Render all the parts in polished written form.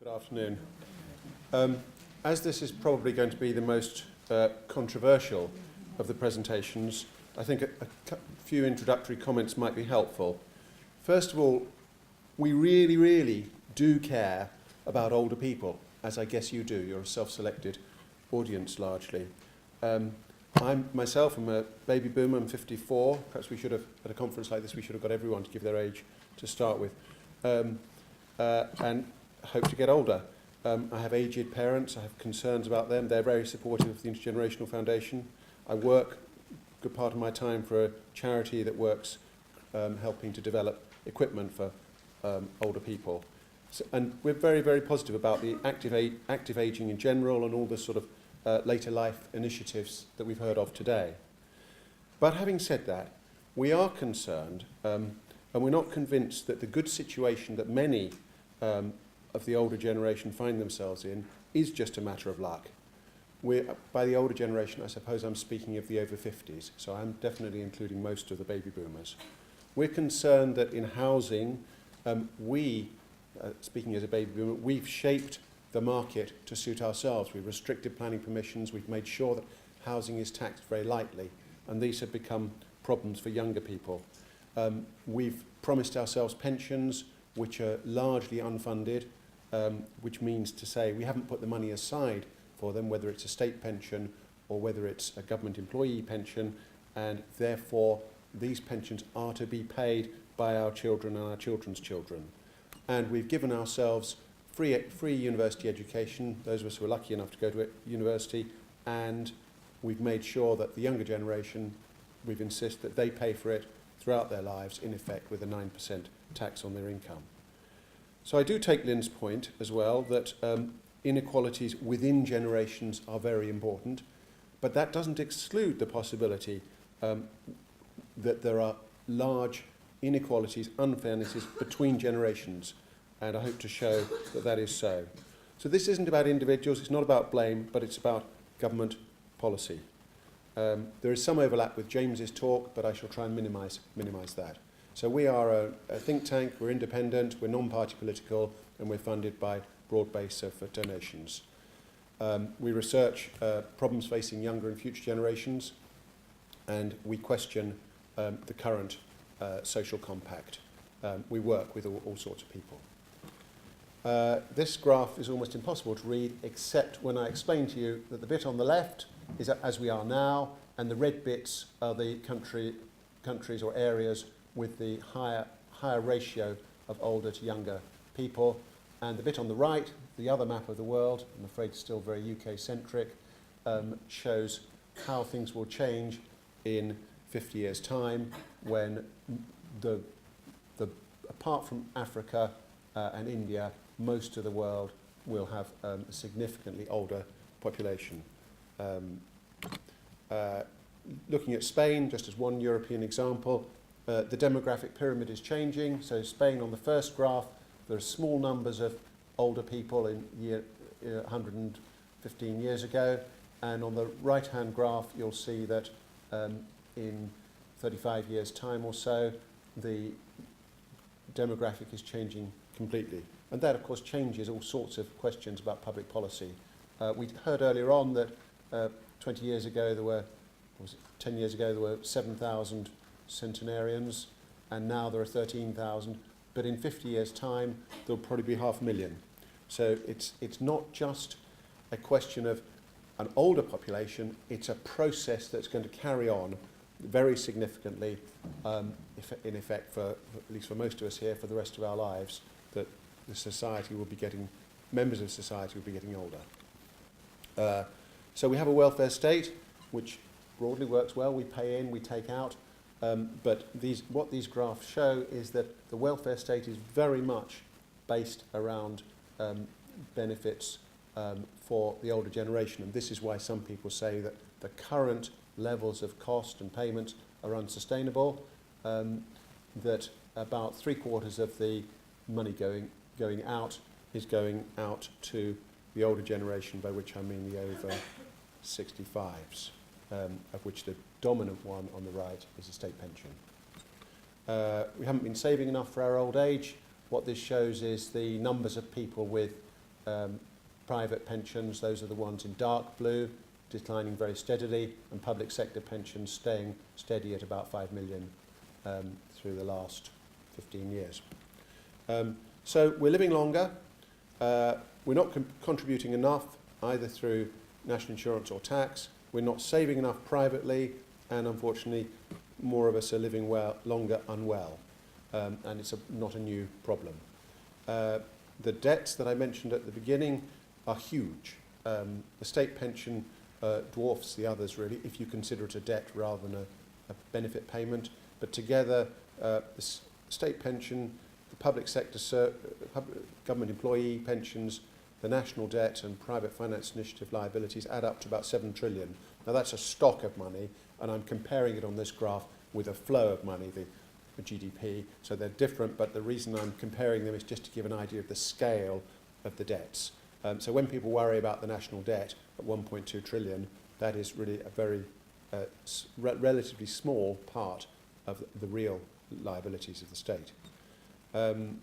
Good afternoon. As this is probably going to be the most controversial of the presentations, I think a few introductory comments might be helpful. First of all, we really do care about older people, as I guess you do. You're a self-selected audience largely. I'm a baby boomer, I'm 54. Perhaps we should have, at a conference like this, we should have got everyone to give their age to start with. And hope to get older. I have aged parents, I have concerns about them. They're very supportive of the Intergenerational Foundation. I work a good part of my time for a charity that works helping to develop equipment for older people. So, and we're very positive about the active ageing in general and all the sort of later life initiatives that we've heard of today. But having said that, we are concerned and we're not convinced that the good situation that many of the older generation find themselves in is just a matter of luck. By the older generation, I suppose I'm speaking of the over 50s, so I'm definitely including most of the baby boomers. We're concerned that in housing, speaking as a baby boomer, we've shaped the market to suit ourselves. We've restricted planning permissions, we've made sure that housing is taxed very lightly, and these have become problems for younger people. We've promised ourselves pensions which are largely unfunded, which means to say we haven't put the money aside for them, whether it's a state pension or whether it's a government employee pension, and therefore these pensions are to be paid by our children and our children's children. And we've given ourselves free university education, those of us who are lucky enough to go to university, and we've made sure that the younger generation, we've insisted that they pay for it throughout their lives, in effect with a 9% tax on their income. So I do take Lynn's point as well that inequalities within generations are very important, but that doesn't exclude the possibility that there are large inequalities, unfairnesses between generations, and I hope to show that that is so. So this isn't about individuals, it's not about blame, but it's about government policy. There is some overlap with James's talk, but I shall try and minimise that. So we are a think tank, we're independent, we're non-party political, and we're funded by broad base of donations. We research problems facing younger and future generations, and we question the current social compact. We work with all sorts of people. This graph is almost impossible to read, except when I explain to you that the bit on the left is as we are now, and the red bits are the countries or areas with the higher ratio of older to younger people. And the bit on the right, the other map of the world, I'm afraid still very UK-centric, shows how things will change in 50 years' time when apart from Africa and India, most of the world will have a significantly older population. Looking at Spain, just as one European example, the demographic pyramid is changing. So Spain, on the first graph, there are small numbers of older people in 115 years ago. And on the right-hand graph, you'll see that in 35 years' time or so, the demographic is changing completely. And that, of course, changes all sorts of questions about public policy. We heard earlier on that 20 years ago, there were, 10 years ago, there were 7,000 centenarians, and now there are 13,000. But in 50 years' time, there'll probably be 500,000. So it's not just a question of an older population, it's a process that's going to carry on very significantly, in effect, for at least for most of us here, for the rest of our lives, that the society will be getting, members of society will be getting older. So we have a welfare state, which broadly works well. We pay in, we take out. But what these graphs show is that the welfare state is very much based around benefits for the older generation. And this is why some people say that the current levels of cost and payments are unsustainable, that about 3/4 of the money going out is going out to the older generation, by which I mean the over 65s, of which the dominant one on the right is a state pension. We haven't been saving enough for our old age. What this shows is the numbers of people with private pensions, those are the ones in dark blue, declining very steadily, and public sector pensions staying steady at about 5 million through the last 15 years. So we're living longer. We're not contributing enough, either through national insurance or tax. We're not saving enough privately, and unfortunately, more of us are living longer unwell. And it's not a new problem. The debts that I mentioned at the beginning are huge. The state pension dwarfs the others, really, if you consider it a debt rather than a benefit payment. But together, the state pension, the public sector government employee pensions, the national debt and private finance initiative liabilities add up to about 7 trillion. Now that's a stock of money, and I'm comparing it on this graph with a flow of money, the GDP, so they're different, but the reason I'm comparing them is just to give an idea of the scale of the debts. So when people worry about the national debt at 1.2 trillion, that is really a very relatively small part of the real liabilities of the state. And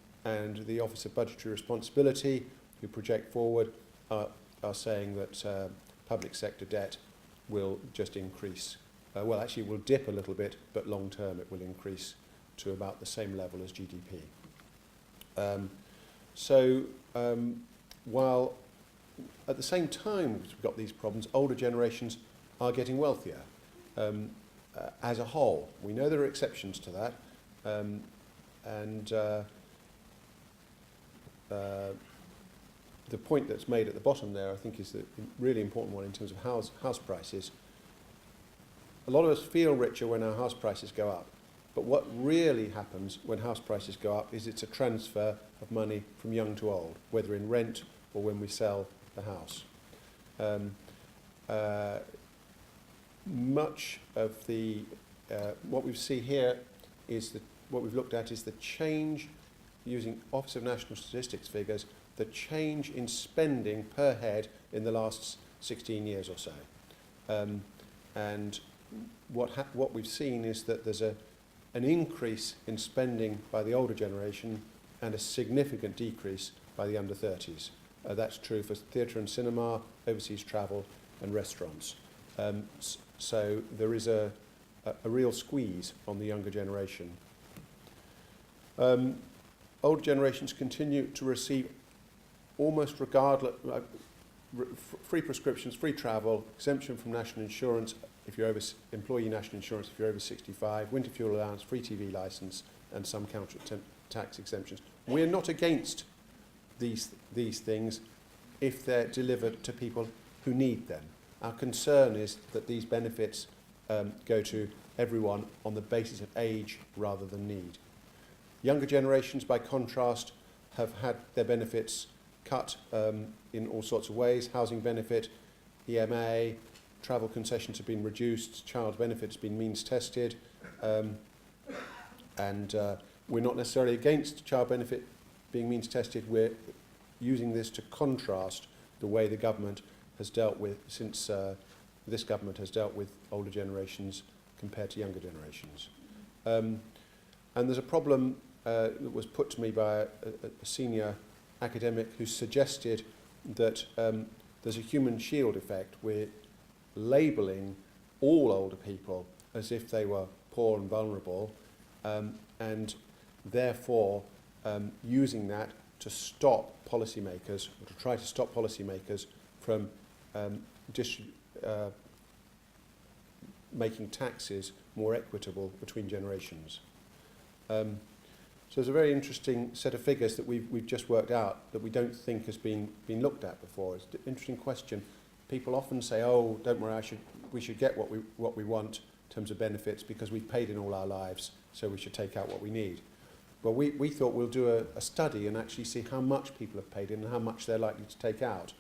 the Office of Budgetary Responsibility, who project forward, are saying that public sector debt will just increase. Well, actually, it will dip a little bit, but long term it will increase to about the same level as GDP. While at the same time we've got these problems, older generations are getting wealthier as a whole. We know there are exceptions to that, the point that's made at the bottom there, I think, is the really important one in terms of house prices. A lot of us feel richer when our house prices go up, but what really happens when house prices go up is it's a transfer of money from young to old, whether in rent or when we sell the house. Much of the what we see here is that what we've looked at is the change, using Office of National Statistics figures, the change in spending per head in the last 16 years or so. And what we've seen is that there's an increase in spending by the older generation and a significant decrease by the under 30s. That's true for theatre and cinema, overseas travel and restaurants. So there is a real squeeze on the younger generation. Older generations continue to receive almost regardless, free prescriptions, free travel, exemption from national insurance if you're over employee national insurance if you're over 65, winter fuel allowance, free TV license, and some counter tax exemptions. We're not against these things if they're delivered to people who need them. Our concern is that these benefits go to everyone on the basis of age rather than need. Younger generations, by contrast, have had their benefits cut in all sorts of ways. Housing benefit, EMA, travel concessions have been reduced, child benefit has been means tested, and we're not necessarily against child benefit being means tested. We're using this to contrast the way the government has dealt with, since this government has dealt with older generations compared to younger generations. And there's a problem that was put to me by a senior academic who suggested that there's a human shield effect. We're labelling all older people as if they were poor and vulnerable, and therefore using that to stop policymakers, or to try to stop policymakers from making taxes more equitable between generations. So there's a very interesting set of figures that we've just worked out that we don't think has been looked at before. It's an interesting question. People often say, "Oh, don't worry, we should get what we want in terms of benefits because we've paid in all our lives, so we should take out what we need." Well, we thought we'll do a study and actually see how much people have paid in and how much they're likely to take out.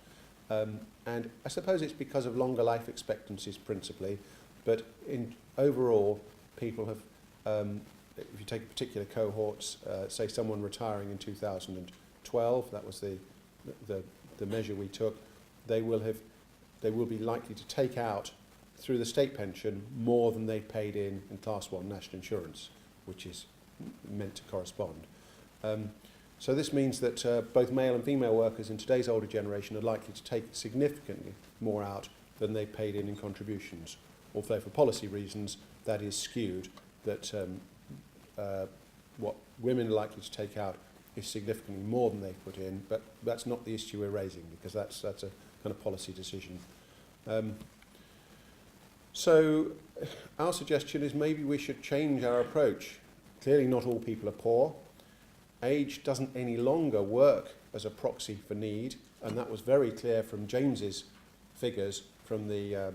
And I suppose it's because of longer life expectancies principally, but overall, people have, if you take particular cohorts, say someone retiring in 2012, that was the measure we took, they will be likely to take out through the state pension more than they paid in Class 1 national insurance, which is meant to correspond. So this means that both male and female workers in today's older generation are likely to take significantly more out than they paid in contributions. Although for policy reasons that is skewed, that what women are likely to take out is significantly more than they put in, but that's not the issue we're raising, because that's a kind of policy decision. So our suggestion is maybe we should change our approach. Clearly not all people are poor. Age doesn't any longer work as a proxy for need, and that was very clear from James's figures from the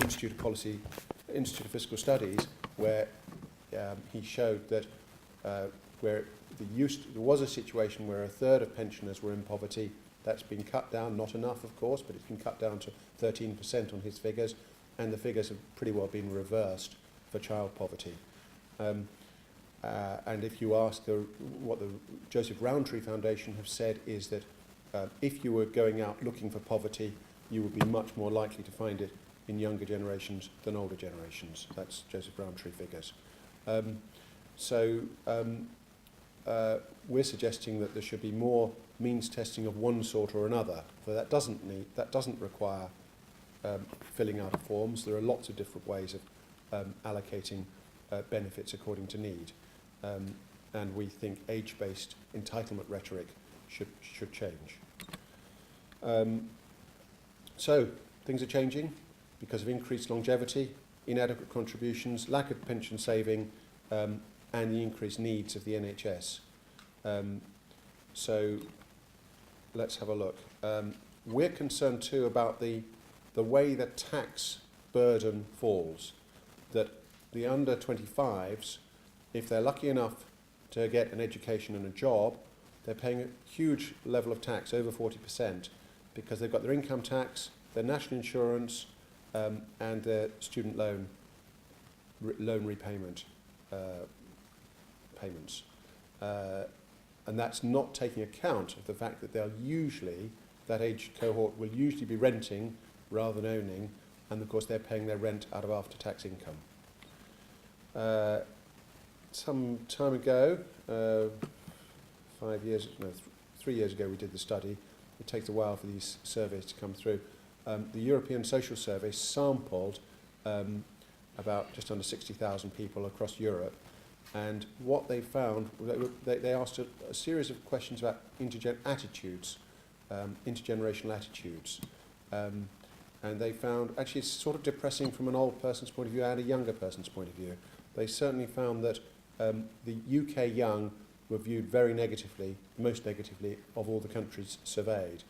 Institute of Fiscal Studies, where he showed that where there was a situation where a third of pensioners were in poverty. That's been cut down, not enough of course, but it's been cut down to 13% on his figures, and the figures have pretty well been reversed for child poverty. And if you ask what the Joseph Rowntree Foundation have said is that if you were going out looking for poverty, you would be much more likely to find it in younger generations than older generations. That's Joseph Rowntree figures. We're suggesting that there should be more means testing of one sort or another. So that doesn't require filling out of forms. There are lots of different ways of allocating benefits according to need. And we think age-based entitlement rhetoric should change. So things are changing because of increased longevity, inadequate contributions, lack of pension saving, and the increased needs of the NHS. So let's have a look. We're concerned too about the way the tax burden falls, that the under 25s, if they're lucky enough to get an education and a job, they're paying a huge level of tax, over 40%, because they've got their income tax, their national insurance, and their student loan repayment payments. And that's not taking account of the fact that that age cohort will usually be renting rather than owning, and of course they're paying their rent out of after-tax income. Some time ago, 3 years ago we did the study. It takes a while for these surveys to come through. The European Social Survey sampled about just under 60,000 people across Europe, and what they found, they asked a series of questions about intergenerational attitudes, and they found, actually it's sort of depressing from an old person's point of view and a younger person's point of view. They certainly found that the UK young were viewed very negatively, most negatively of all the countries surveyed.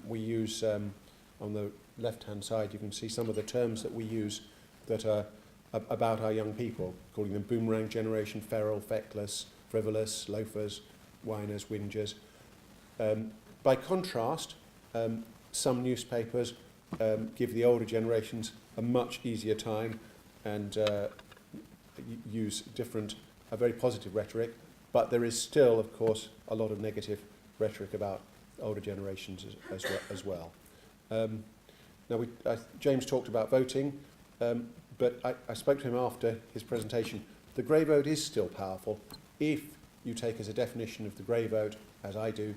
We use, on the left-hand side, you can see some of the terms that we use that are about our young people, calling them boomerang generation, feral, feckless, frivolous, loafers, whiners, whingers. By contrast, some newspapers give the older generations a much easier time and use a very positive rhetoric, but there is still, of course, a lot of negative rhetoric about older generations as well. Now, James talked about voting, but I spoke to him after his presentation. The grey vote is still powerful if you take as a definition of the grey vote, as I do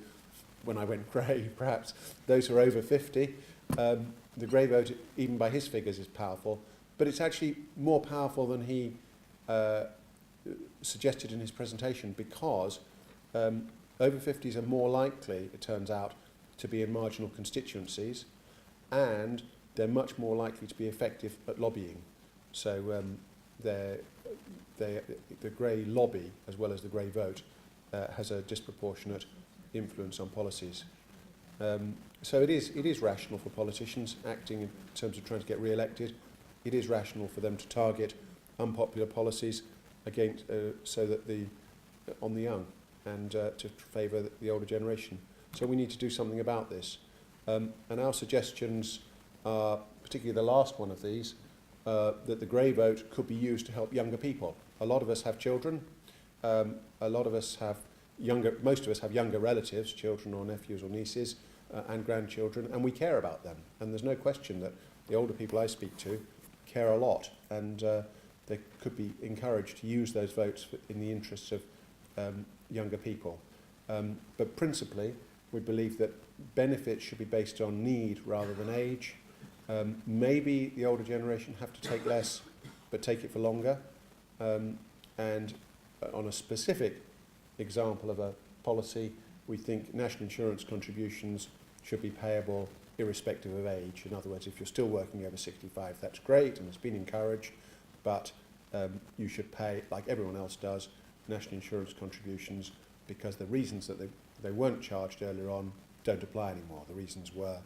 when I went grey, perhaps, those who are over 50. The grey vote, even by his figures, is powerful, but it's actually more powerful than he suggested in his presentation, because over 50s are more likely, it turns out, to be in marginal constituencies, and they're much more likely to be effective at lobbying. So the grey lobby, as well as the grey vote, has a disproportionate influence on policies. So it is rational for politicians acting in terms of trying to get re-elected. It is rational for them to target unpopular policies against so that on the young, and to favour the older generation. So we need to do something about this. And our suggestions are, particularly the last one of these, that the grey vote could be used to help younger people. A lot of us have children. A lot of us have most of us have younger relatives, children or nephews or nieces, and grandchildren, and we care about them. And there's no question that the older people I speak to care a lot, and they could be encouraged to use those votes in the interests of younger people. But principally, we believe that benefits should be based on need rather than age. Maybe the older generation have to take less, but take it for longer. And on a specific example of a policy, we think national insurance contributions should be payable irrespective of age. In other words, if you're still working over 65, that's great and it's been encouraged, but you should pay, like everyone else does, national insurance contributions, because the reasons that they weren't charged earlier on don't apply anymore. The reasons were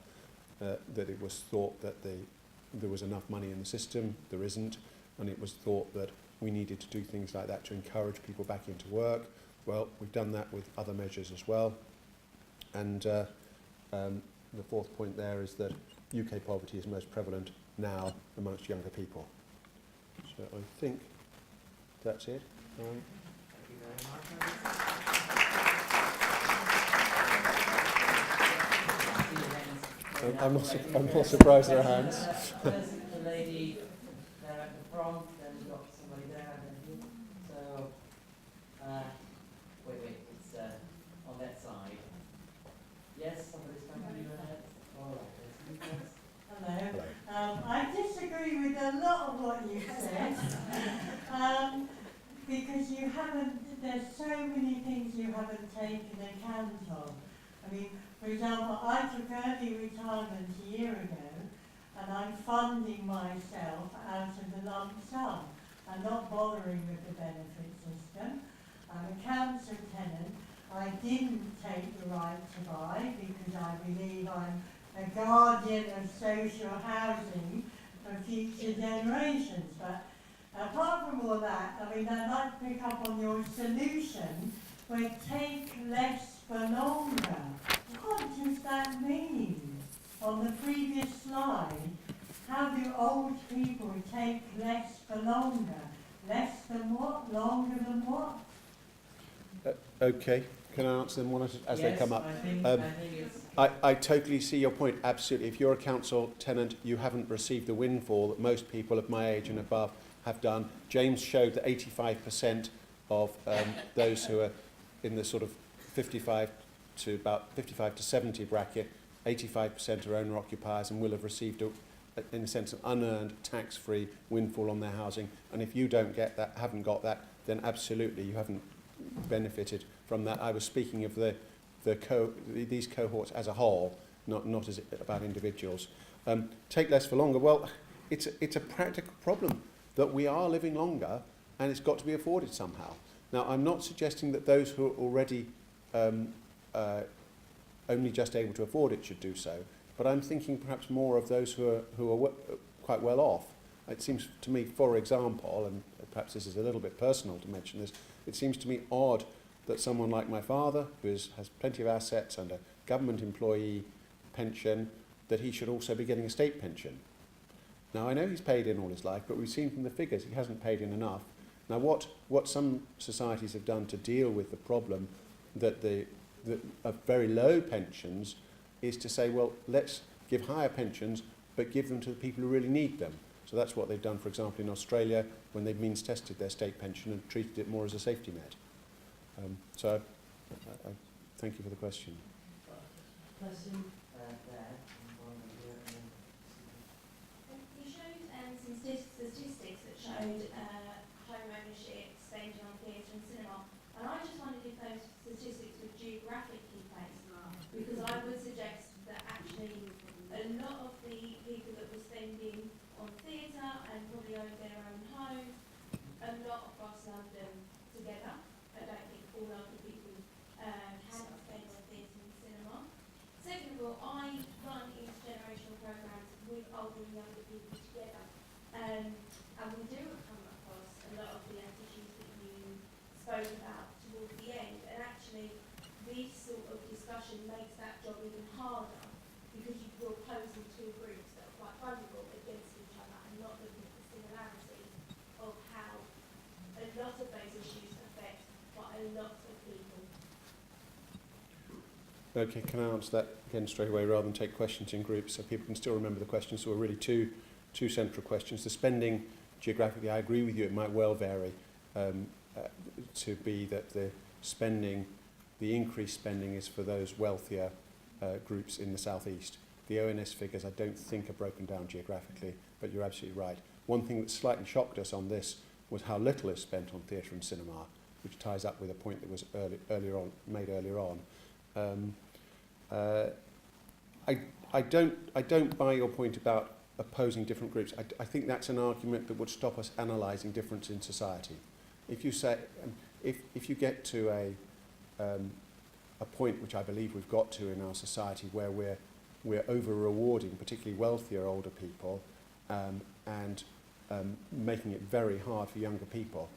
that it was thought that there was enough money in the system, there isn't, and it was thought that we needed to do things like that to encourage people back into work. Well, we've done that with other measures as well. And the fourth point there is that UK poverty is most prevalent now amongst younger people. So I think that's it. Thank you very much. I'm not surprised there are hands. There's the lady there at the front, then we've got somebody there, and then so, wait, it's on that side. Yes, somebody's coming to you ahead. All right, there's Hello. I disagree with a lot of what you said, because you haven't, there's so many things you haven't taken account of. I mean, for example, I took early retirement a year ago, and I'm funding myself out of the lump sum. I'm not bothering with the benefit system. I'm a council tenant. I didn't take the right to buy because I believe I'm a guardian of social housing for future generations. But apart from all that, I mean, I'd like to pick up on your solution where take less for longer. What does that mean? On the previous slide, how do old people take less for longer? Less than what? Longer than what? Okay, can I answer them one as they come up? I think it's I totally see your point, absolutely. If you're a council tenant, you haven't received the windfall that most people of my age and above have done. James showed that 85% of those who are in the sort of 55 to 70 bracket, 85% are owner occupiers and will have received in a sense an unearned tax-free windfall on their housing. And if you don't get that, haven't got that, then absolutely you haven't benefited from that. I was speaking of these cohorts as a whole, not as about individuals. Take less for longer. Well, it's a practical problem that we are living longer, and it's got to be afforded somehow. Now, I'm not suggesting that those who are already only just able to afford it should do so, but I'm thinking perhaps more of those who are quite well off. It seems to me, for example, and perhaps this is a little bit personal to mention this, it seems to me odd that someone like my father, who has plenty of assets and a government employee pension, that he should also be getting a state pension. Now, I know he's paid in all his life, but we've seen from the figures he hasn't paid in enough. Now, what some societies have done to deal with the problem that of very low pensions is to say, well, let's give higher pensions, but give them to the people who really need them. So that's what they've done, for example, in Australia, when they've means tested their state pension and treated it more as a safety net. So I thank you for the question. question there. You showed some statistics that showed home ownership, spending on theatre and cinema, and I just wondered if those statistics were geographically based, because I would suggest that actually a lot of the people that were spending on theatre and probably own their own home, a lot across London together. I don't think all London people can spend on theatre and cinema. Second of all, I run intergenerational programmes with older and younger people together, and we do come across a lot of the attitudes that you spoke about towards the end, and actually this sort of discussion makes that job even harder, because you're posing two groups that are quite vulnerable against each other and not looking at the similarity of how a lot of those issues affect quite a lot of people. Okay, can I answer that again straight away rather than take questions in groups so people can still remember the questions? So we're really two central questions. The spending geographically, I agree with you, it might well vary to be that spending, the increased spending is for those wealthier groups in the southeast. The ONS figures I don't think are broken down geographically, but you're absolutely right. One thing that slightly shocked us on this was how little is spent on theatre and cinema, which ties up with a point that was made earlier on. I don't buy your point about opposing different groups. I think that's an argument that would stop us analysing difference in society. If you say, if you get to a point which I believe we've got to in our society where we're over rewarding particularly wealthier older people and making it very hard for younger people,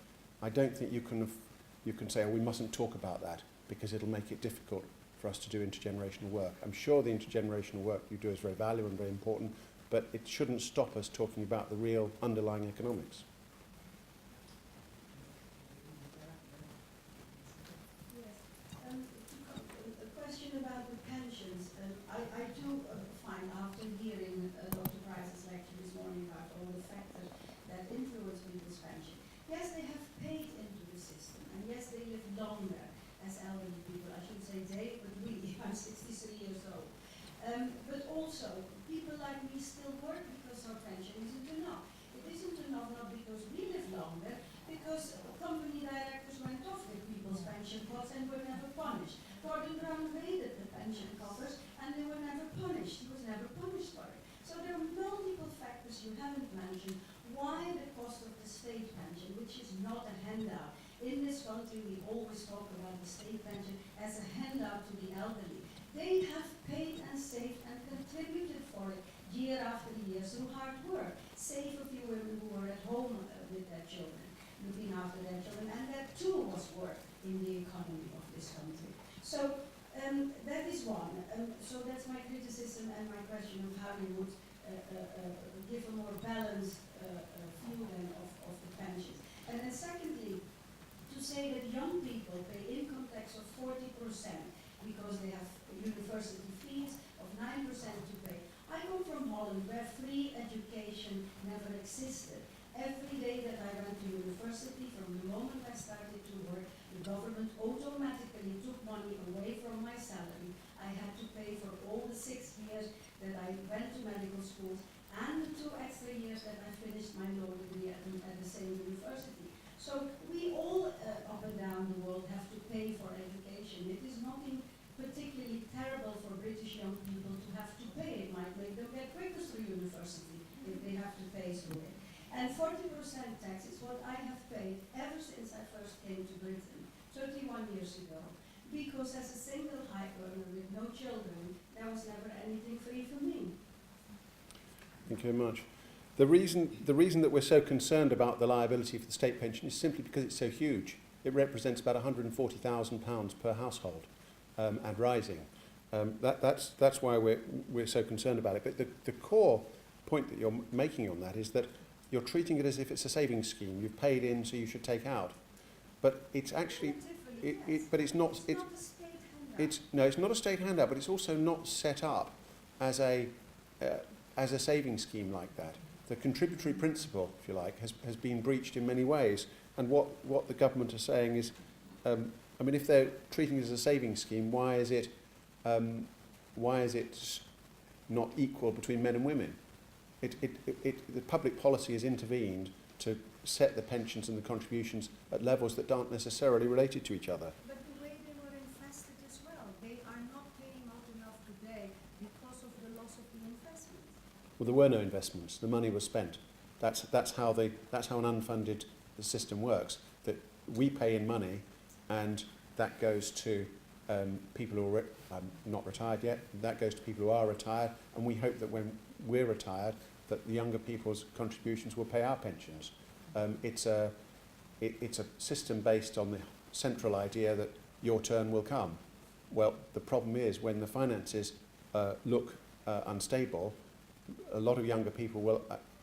I don't think you can say, oh, we mustn't talk about that because it'll make it difficult for us to do intergenerational work. I'm sure the intergenerational work you do is very valuable and very important, but it shouldn't stop us talking about the real underlying economics. Yes. A question about the pensions. I do find, after hearing Dr. Price's lecture this morning about all the factors that influence people's pension, yes, they have paid into the system, and yes, they live longer as elderly people. I should say they, but we. I'm 63 years old. But also, people like me still work because our pension isn't enough. It isn't enough not because we live longer, because company directors went off with people's pension pots and were never punished. Gordon Brown raided the pension coffers and they were never punished. He was never punished for it. So there are multiple factors you haven't mentioned why the cost of the state pension, which is not a handout. In this country, we always talk about the state pension as a handout to the elderly. They have paid and saved and contributed for it year after year through hard work, save a few women who were at home with their children, looking after their children, and that too was work in the economy of this country. So that is one. So that's my criticism and my question of how you would give a more balanced view then of the pensions. And then secondly, to say that young people pay income tax of 40% because they have university fees of 9% to pay. I come from Holland where free education never existed. Every day that I went to university, from the moment I started to work, the government automatically took money away from my salary. I had to pay for all the 6 years that I went to medical school and the 2 extra years that I finished my law degree at the same university. So we all up and down the world have to pay for education. It is nothing particularly terrible for British young people to have to pay. It might make them get quicker through university if they have to pay through it. And 40% tax is what I have paid ever since I first came to Britain, 31 years ago. Because as a single high earner with no children, there was never anything free for me. Thank you very much. The reason that we're so concerned about the liability for the state pension is simply because it's so huge. It represents about £140,000 per household and rising. That's why we're so concerned about it. But the core point that you're making on that is that you're treating it as if it's a savings scheme. You've paid in, so you should take out. But it's actually, but it's not. It's not a state handout. It's not a state handout, but it's also not set up as a savings scheme like that. The contributory principle, if you like, has been breached in many ways. And what the government are saying is, I mean, if they're treating it as a savings scheme, why is it not equal between men and women? The public policy has intervened to set the pensions and the contributions at levels that aren't necessarily related to each other. But the way they were invested as well, they are not paying out enough today because of the loss of the investment. Well, there were no investments. The money was spent. That's how an unfunded system works. That we pay in money, and that goes to people who are not retired yet. That goes to people who are retired, and we hope that when we're retired, that the younger people's contributions will pay our pensions. It's a system based on the central idea that your turn will come. Well, the problem is when the finances look unstable, a lot of younger people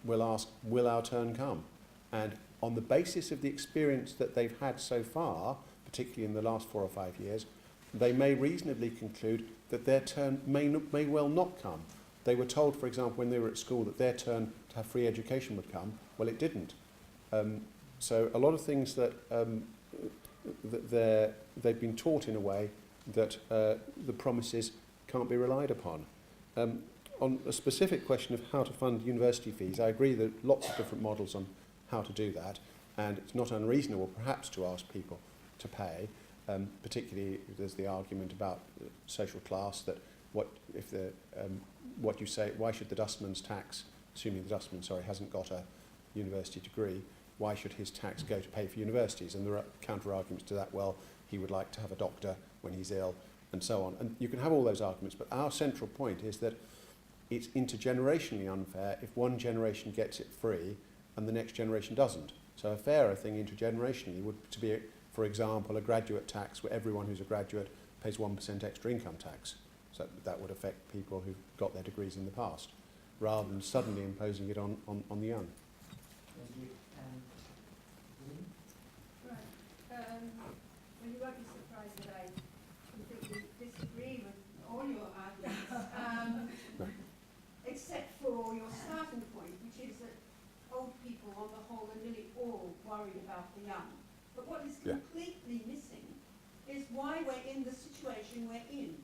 will ask, will our turn come? And on the basis of the experience that they've had so far, particularly in the last 4 or 5 years, they may reasonably conclude that their turn may well not come. They were told, for example, when they were at school that their turn to have free education would come. Well, it didn't. So a lot of things that they've been taught in a way that the promises can't be relied upon. On a specific question of how to fund university fees, I agree that lots of different models on how to do that, and it's not unreasonable perhaps to ask people to pay, particularly if there's the argument about social class, that what you say, why should the dustman's tax, assuming the dustman, hasn't got a university degree, why should his tax go to pay for universities? And there are counter-arguments to that. Well, he would like to have a doctor when he's ill, and so on. And you can have all those arguments, but our central point is that it's intergenerationally unfair if one generation gets it free and the next generation doesn't. So a fairer thing intergenerationally would to be, for example, a graduate tax where everyone who's a graduate pays 1% extra income tax. So that would affect people who've got their degrees in the past, rather than suddenly imposing it on the young. Thank you. Right. Well, you won't be surprised that I completely disagree with all your arguments, except for your starting point, which is that old people on the whole are nearly all worried about the young. But what is completely missing is why we're in the situation we're in.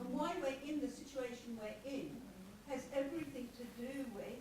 And why we're in the situation we're in has everything to do with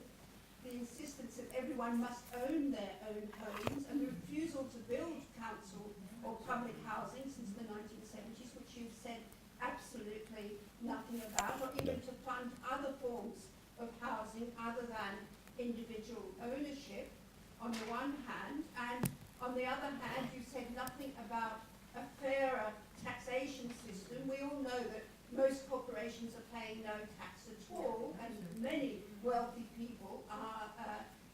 the insistence that everyone must own their own homes and the refusal to build council or public housing since the 1970s, which you've said absolutely nothing about, or even to fund other forms of housing other than individual ownership on the one hand, and on the other hand you said nothing about a fairer taxation system. We all know that most corporations are paying no tax at all, and many wealthy people are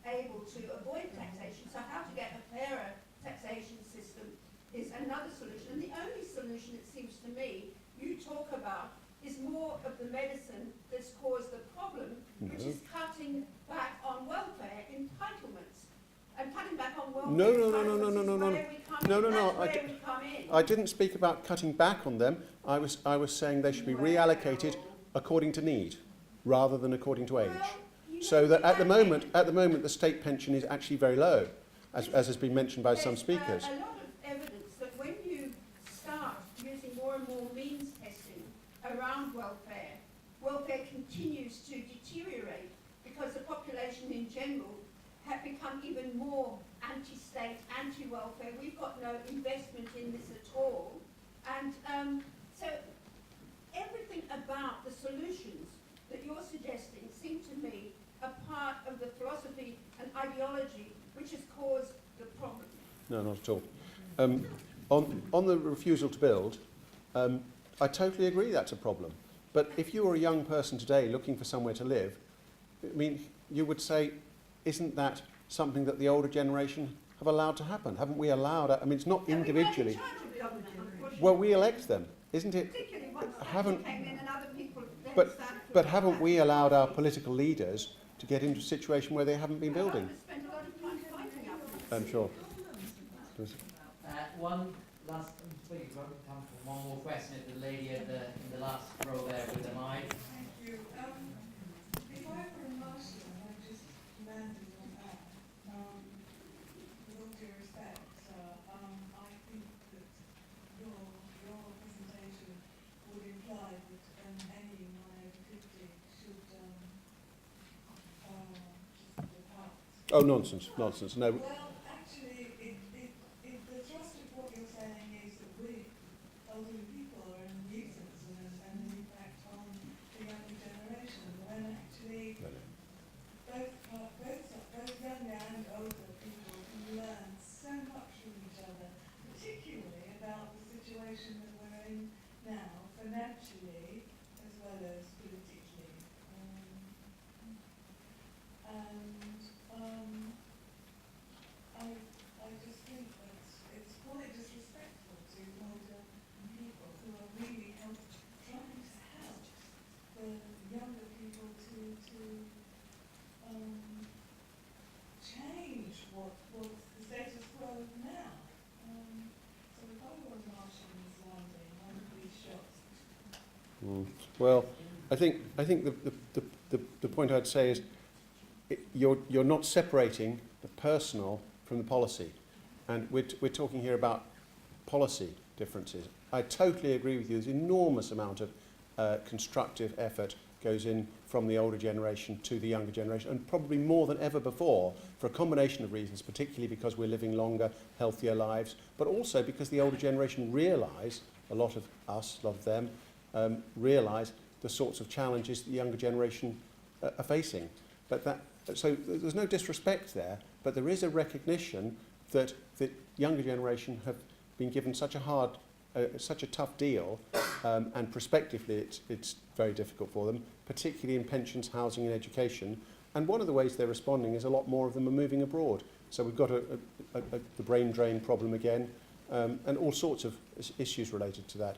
able to avoid taxation. So how to get a fairer taxation system is another solution. And the only solution, it seems to me, you talk about is more of the medicine that's caused the problem, which is cutting back on welfare entitlements. And cutting back on welfare entitlements. I didn't speak about cutting back on them. I was saying they should be reallocated according to need, rather than according to age. So that at the moment the state pension is actually very low, as has been mentioned by some speakers. A lot of evidence that when you start using more and more means testing around welfare, welfare continues to deteriorate because the population in general have become even more anti-state, anti-welfare. We've got no investment in this at all. And so everything about the solutions that you're suggesting seem to me a part of the philosophy and ideology which has caused the problem. No, not at all. On the refusal to build, I totally agree that's a problem. But if you were a young person today looking for somewhere to live, I mean, you would say, isn't that something that the older generation have allowed to happen? Haven't we allowed it? I mean, it's not individually. Well, we elect them, isn't it? But haven't we allowed our political leaders to get into a situation where they haven't been building? I'm sure. One last, please, time for one more question. The lady in the last row there with the mic. Thank you. If I were a Martian, I just landed on that. With all due respect, I think that your presentation would imply that any minority should depart. Oh, nonsense. No. Well, actually, if the thrust of what you're saying is that we, elderly people, are a nuisance and an impact on the younger generation, when actually both younger and older people can learn so much from each other, particularly about the situation that we're in now, financially as well as politically. I just think that it's quite disrespectful to older people who are really trying to help the younger people to change what's the status quo now. So if I were a Martian's landing, I would be shocked. Well, I think the point I'd say is you're not separating the personal from the policy, and we're talking here about policy differences. I totally agree with you. There's an enormous amount of constructive effort goes in from the older generation to the younger generation, and probably more than ever before, for a combination of reasons, particularly because we're living longer, healthier lives, but also because the older generation realise, a lot of us, a lot of them, realise the sorts of challenges the younger generation are facing. So there's no disrespect there, but there is a recognition that the younger generation have been given such a tough deal, and prospectively it's very difficult for them, particularly in pensions, housing and education. And one of the ways they're responding is a lot more of them are moving abroad. So we've got the brain drain problem again, and all sorts of issues related to that.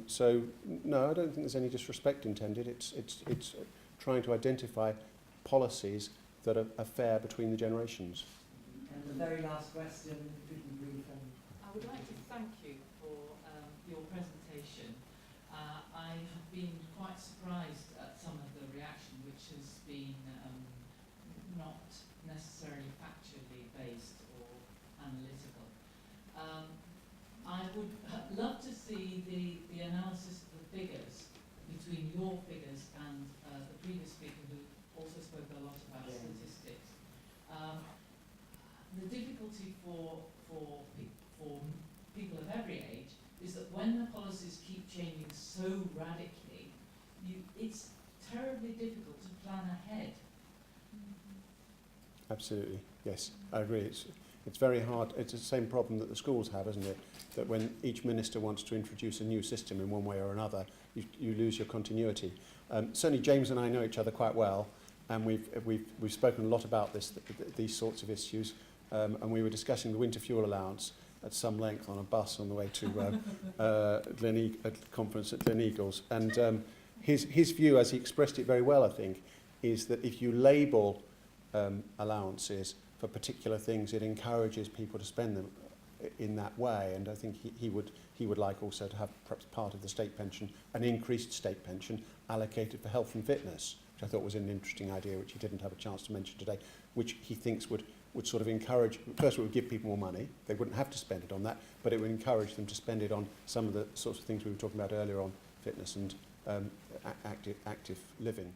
So no, I don't think there's any disrespect intended. It's trying to identify policies that are fair between the generations. And the very last question, pretty brief. I would like to thank you for your presentation. I have been quite surprised at some of the reaction, which has been not necessarily factually based or analytical. I would love to see the analysis of the figures between your figures and the previous speaker, who also spoke a lot about statistics. The difficulty for people of every age is that when the policies keep changing so radically, it's terribly difficult to plan ahead. Absolutely, yes, I agree. It's very hard. It's the same problem that the schools have, isn't it? That when each minister wants to introduce a new system in one way or another, you lose your continuity. Certainly James and I know each other quite well, and we've spoken a lot about these sorts of issues, and we were discussing the winter fuel allowance at some length on a bus on the way to a conference at Gleneagles. And his view, as he expressed it very well, I think, is that if you label allowances for particular things, it encourages people to spend them in that way. And I think he would like also to have perhaps part of the state pension, an increased state pension, allocated for health and fitness, which I thought was an interesting idea, which he didn't have a chance to mention today, which he thinks would sort of encourage, first it would give people more money, they wouldn't have to spend it on that, but it would encourage them to spend it on some of the sorts of things we were talking about earlier on, fitness and active living.